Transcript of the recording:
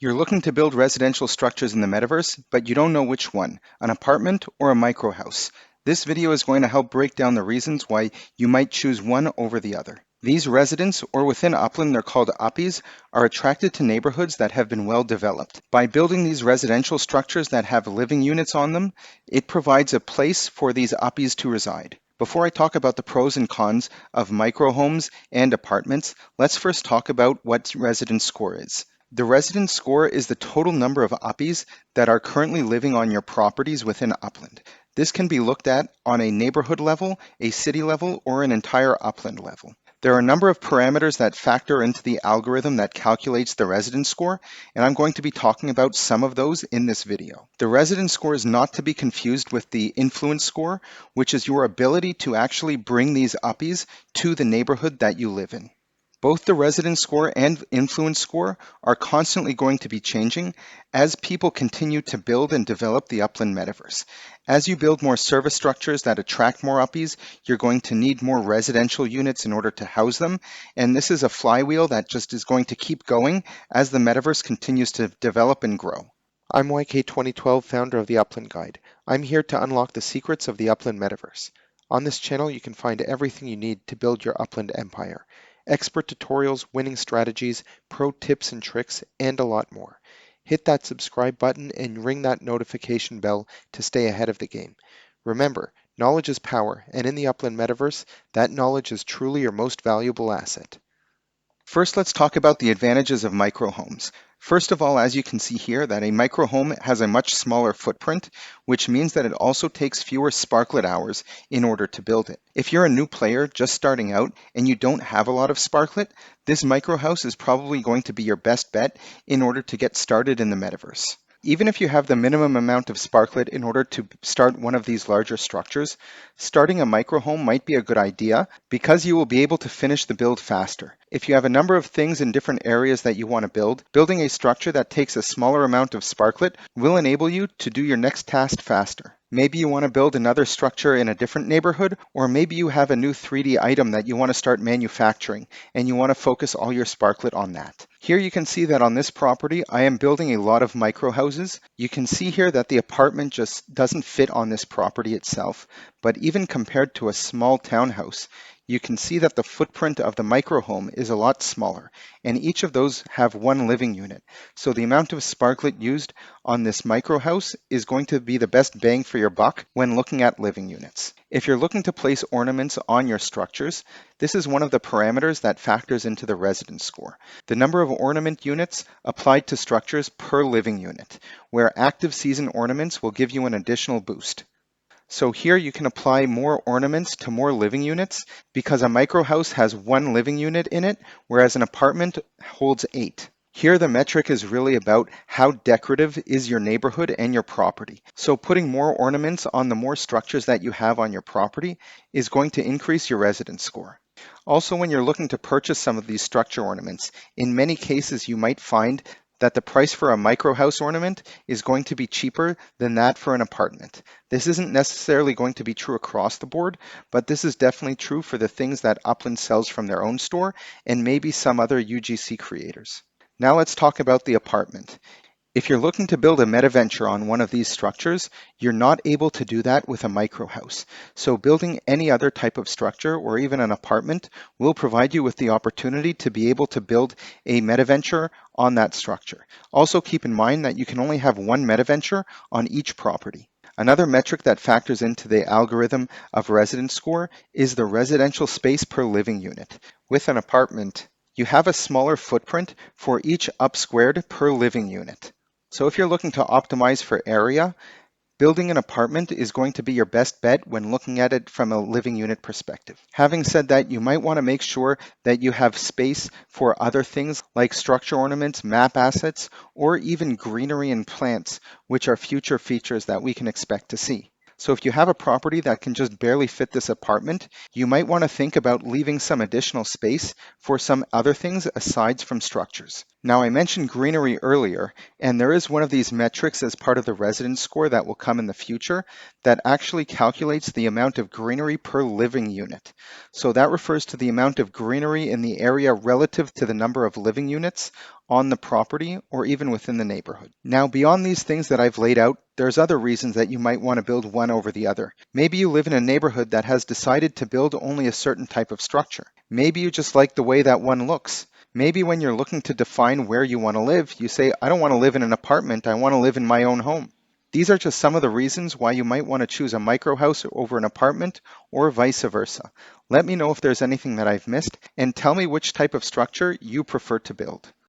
You're looking to build residential structures in the metaverse, but you don't know which one, an apartment or a micro house. This video is going to help break down the reasons why you might choose one over the other. These residents, or within Upland they're called uppies, are attracted to neighborhoods that have been well developed. By building these residential structures that have living units on them, it provides a place for these uppies to reside. Before I talk about the pros and cons of micro homes and apartments, let's first talk about what resident score is. The resident score is the total number of uppies that are currently living on your properties within Upland. This can be looked at on a neighborhood level, a city level, or an entire Upland level. There are a number of parameters that factor into the algorithm that calculates the resident score, and I'm going to be talking about some of those in this video. The resident score is not to be confused with the influence score, which is your ability to actually bring these uppies to the neighborhood that you live in. Both the resident score and influence score are constantly going to be changing as people continue to build and develop the Upland Metaverse. As you build more service structures that attract more uppies, you're going to need more residential units in order to house them. And this is a flywheel that just is going to keep going as the Metaverse continues to develop and grow. I'm YK2012, founder of the Upland Guide. I'm here to unlock the secrets of the Upland Metaverse. On this channel, you can find everything you need to build your Upland empire. Expert tutorials, winning strategies, pro tips and tricks, and a lot more. Hit that subscribe button and ring that notification bell to stay ahead of the game. Remember, knowledge is power, and in the Upland Metaverse, that knowledge is truly your most valuable asset. First, let's talk about the advantages of micro homes. First of all, as you can see here, that a micro home has a much smaller footprint, which means that it also takes fewer Sparklet hours in order to build it. If you're a new player just starting out and you don't have a lot of Sparklet, this micro house is probably going to be your best bet in order to get started in the metaverse. Even if you have the minimum amount of Sparklet in order to start one of these larger structures, starting a micro home might be a good idea because you will be able to finish the build faster. If you have a number of things in different areas that you want to build, building a structure that takes a smaller amount of Sparklet will enable you to do your next task faster. Maybe you want to build another structure in a different neighborhood, or maybe you have a new 3D item that you want to start manufacturing and you want to focus all your Sparklet on that. Here you can see that on this property, I am building a lot of micro houses. You can see here that the apartment just doesn't fit on this property itself, but even compared to a small townhouse, you can see that the footprint of the micro home is a lot smaller, and each of those have one living unit. So the amount of Sparklet used on this micro house is going to be the best bang for your buck when looking at living units. If you're looking to place ornaments on your structures, this is one of the parameters that factors into the resident score. The number of ornament units applied to structures per living unit, where active season ornaments will give you an additional boost. So here you can apply more ornaments to more living units because a micro house has one living unit in it, whereas an apartment holds 8. Here the metric is really about how decorative is your neighborhood and your property. So putting more ornaments on the more structures that you have on your property is going to increase your resident score. Also, when you're looking to purchase some of these structure ornaments, in many cases you might find that the price for a micro house ornament is going to be cheaper than that for an apartment. This isn't necessarily going to be true across the board, but this is definitely true for the things that Upland sells from their own store and maybe some other UGC creators. Now let's talk about the apartment. If you're looking to build a meta venture on one of these structures, you're not able to do that with a micro house. So building any other type of structure or even an apartment will provide you with the opportunity to be able to build a meta venture on that structure. Also keep in mind that you can only have one meta venture on each property. Another metric that factors into the algorithm of resident score is the residential space per living unit. With an apartment, you have a smaller footprint for each up squared per living unit. So if you're looking to optimize for area, building an apartment is going to be your best bet when looking at it from a living unit perspective. Having said that, you might want to make sure that you have space for other things like structure ornaments, map assets, or even greenery and plants, which are future features that we can expect to see. So if you have a property that can just barely fit this apartment, you might want to think about leaving some additional space for some other things aside from structures. Now I mentioned greenery earlier, and there is one of these metrics as part of the residence score that will come in the future that actually calculates the amount of greenery per living unit. So that refers to the amount of greenery in the area relative to the number of living units on the property, or even within the neighborhood. Now, beyond these things that I've laid out, there's other reasons that you might want to build one over the other. Maybe you live in a neighborhood that has decided to build only a certain type of structure. Maybe you just like the way that one looks. Maybe when you're looking to define where you want to live, you say, I don't want to live in an apartment, I want to live in my own home. These are just some of the reasons why you might want to choose a micro house over an apartment or vice versa. Let me know if there's anything that I've missed and tell me which type of structure you prefer to build.